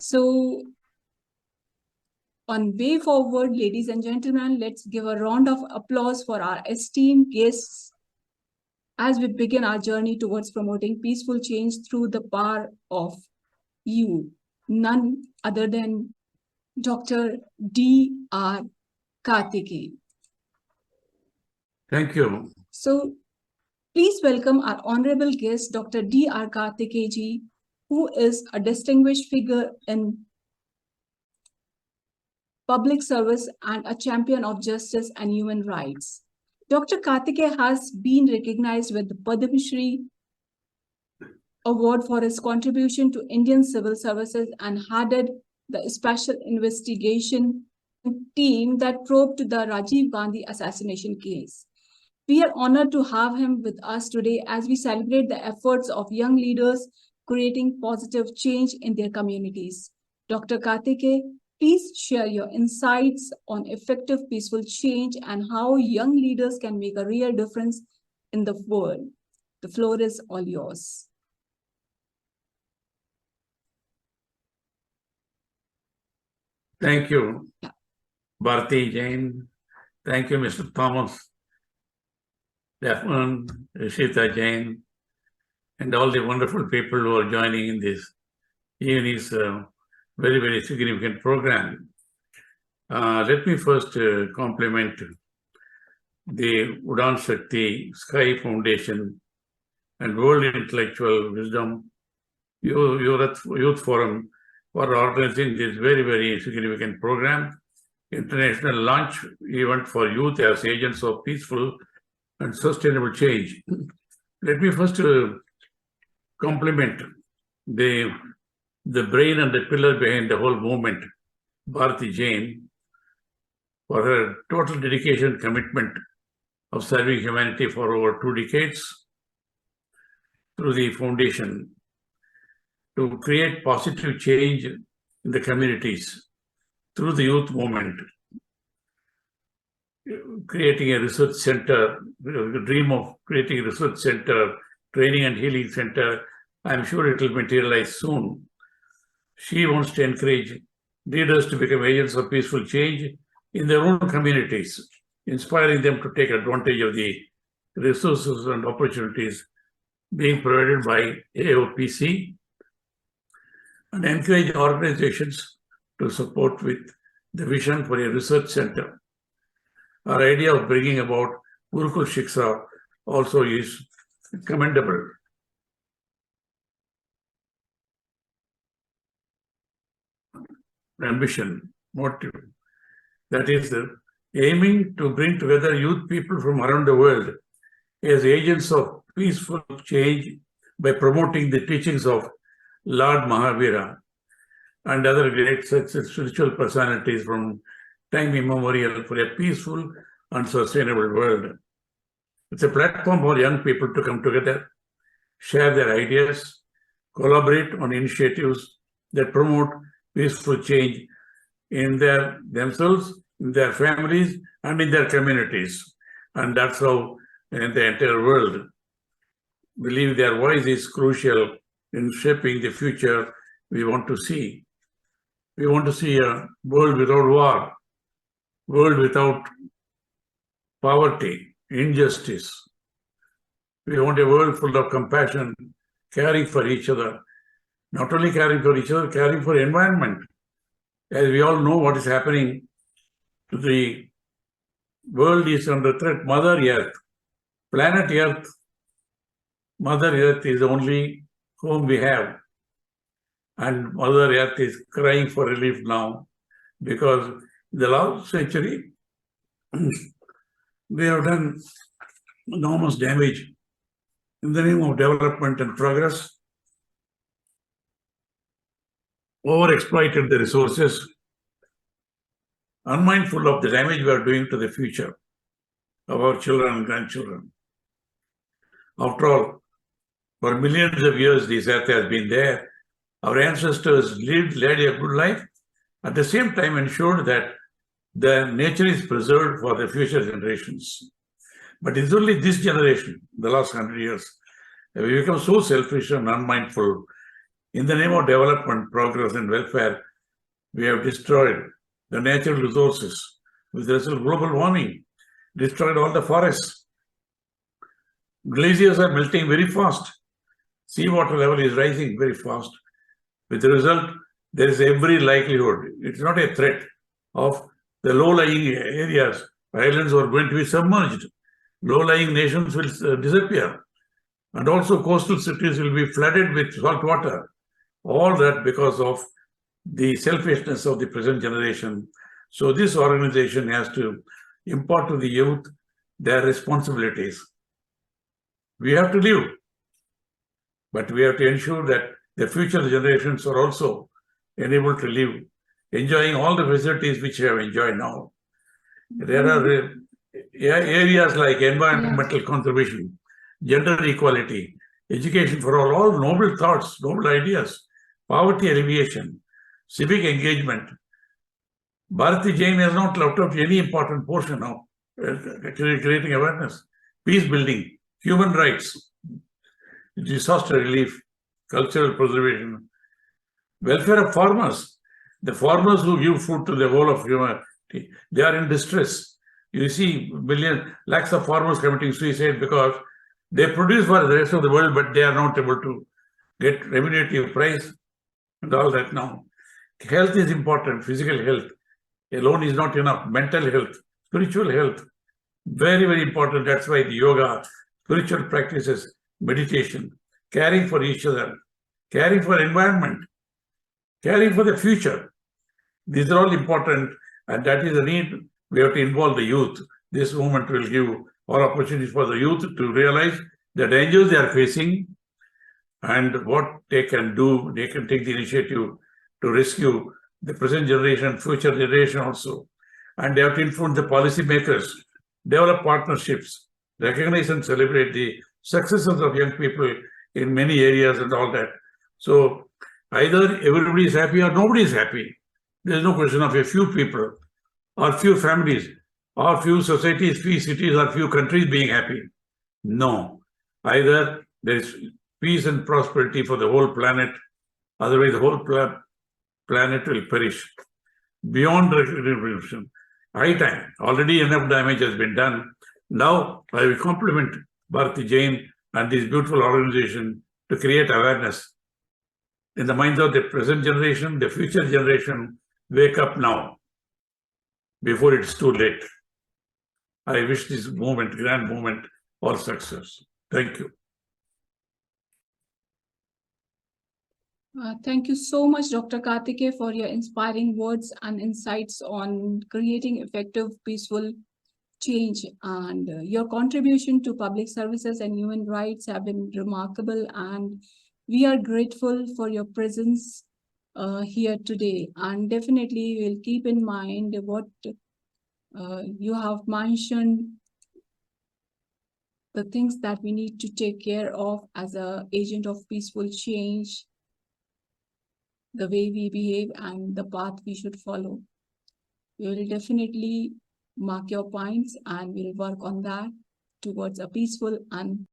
So, on way forward, ladies and gentlemen, let's give a round of applause for our esteemed guests as we begin our journey towards promoting peaceful change through the power of you. None other than Dr. D.R. Karthikeyan. Thank you. So, please welcome our honorable guest, Dr. D.R. Karthikeyan, who is a distinguished figure in public service and a champion of justice and human rights. Dr. Karthikeyan has been recognized with the Padma Shri award for his contribution to Indian civil services and headed the special investigation team that probed the Rajiv Gandhi assassination case. We are honored to have him with us today as we celebrate the efforts of young leaders creating positive change in their communities. Dr. Karthikeyan, please share your insights on effective peaceful change and how young leaders can make a real difference in the world. The floor is all yours. Thank you, Bharti Jain. Thank you, Mr. Thomas, Daphne, Rishita Jain, and all the wonderful people who are joining in this evening's very, very significant program. Let me first compliment the Udaanbharti Sky Foundation and World Intellectual Wisdom Youth Forum for organizing this very, very significant program, international launch event for youth as agents of peaceful and sustainable change. Let me first compliment the brain and the pillar behind the whole movement, Bharti Jain, for her total dedication and commitment of serving humanity for over 2 decades through the foundation to create positive change in the communities through the youth movement, creating a research center, the dream of creating a research center, training and healing center. I'm sure it will materialize soon. She wants to encourage leaders to become agents of peaceful change in their own communities, inspiring them to take advantage of the resources and opportunities being provided by AOPC, and encourage organizations to support with the vision for a research center. Our idea of bringing about Gurukul Shiksha also is commendable. Ambition, motive, that is aiming to bring together youth people from around the world as agents of peaceful change by promoting the teachings of Lord Mahavira and other great spiritual personalities from time immemorial for a peaceful and sustainable world. It's a platform for young people to come together, share their ideas, collaborate on initiatives that promote peaceful change in themselves, in their families, and in their communities. And that's how in the entire world believe their voice is crucial in shaping the future we want to see. We want to see a world without war, world without poverty, injustice. We want a world full of compassion, caring for each other. Not only caring for each other, caring for the environment. As we all know what is happening to the world is under threat. Mother Earth, planet Earth, Mother Earth is the only home we have. And Mother Earth is crying for relief now because in the last century, we have done enormous damage in the name of development and progress, overexploited the resources, unmindful of the damage we are doing to the future of our children and grandchildren. After all, for millions of years, this earth has been there. Our ancestors led a good life, at the same time ensured that the nature is preserved for the future generations. But it's only this generation, the last 100 years, that we become so selfish and unmindful In the name of development, progress, and welfare, we have destroyed the natural resources with the result of global warming, destroyed all the forests. Glaciers are melting very fast. Seawater level is rising very fast. With the result, there is every likelihood, it's not a threat, of the low-lying areas, islands are going to be submerged. Low-lying nations will disappear. And also coastal cities will be flooded with salt water. All that because of the selfishness of the present generation. So this organization has to impart to the youth their responsibilities. We have to live, but we have to ensure that the future generations are also enabled to live, enjoying all the facilities which we have enjoyed now. There are areas like environmental conservation, gender equality, education for all noble thoughts, noble ideas, poverty alleviation, civic engagement. Bharati Jain has not left out any important portion of creating awareness, peace building, human rights, disaster relief, cultural preservation, welfare of farmers. The farmers who give food to the whole of humanity, they are in distress. You see lakhs of farmers committing suicide because they produce for the rest of the world, but they are not able to get remunerative price and all that now. Health is important, physical health alone is not enough. Mental health, spiritual health, very, very important. That's why the yoga, spiritual practices, meditation, caring for each other, caring for environment, caring for the future. These are all important, and that is the need. We have to involve the youth. This movement will give all opportunities for the youth to realize the dangers they are facing and what they can do. They can take the initiative to rescue the present generation, future generation also. And they have to influence the policy makers, develop partnerships, recognize and celebrate the successes of young people in many areas and all that. So either everybody is happy or nobody is happy. There is no question of a few people or few families or few societies, few cities or few countries being happy. No, either there is peace and prosperity for the whole planet, otherwise the whole planet will perish. Beyond recognition, high time, already enough damage has been done. Now I will compliment Bharati Jain and this beautiful organization to create awareness in the minds of the present generation, the future generation. Wake up now, before it's too late. I wish this movement, grand movement, all success. Thank you. Thank you so much, Dr. Karthikeyan, for your inspiring words and insights on creating effective, peaceful change. And your contribution to public services and human rights have been remarkable. And we are grateful for your presence here today. And definitely we'll keep in mind what you have mentioned, the things that we need to take care of as an agent of peaceful change, the way we behave and the path we should follow. We will definitely mark your points and we'll work on that towards a peaceful and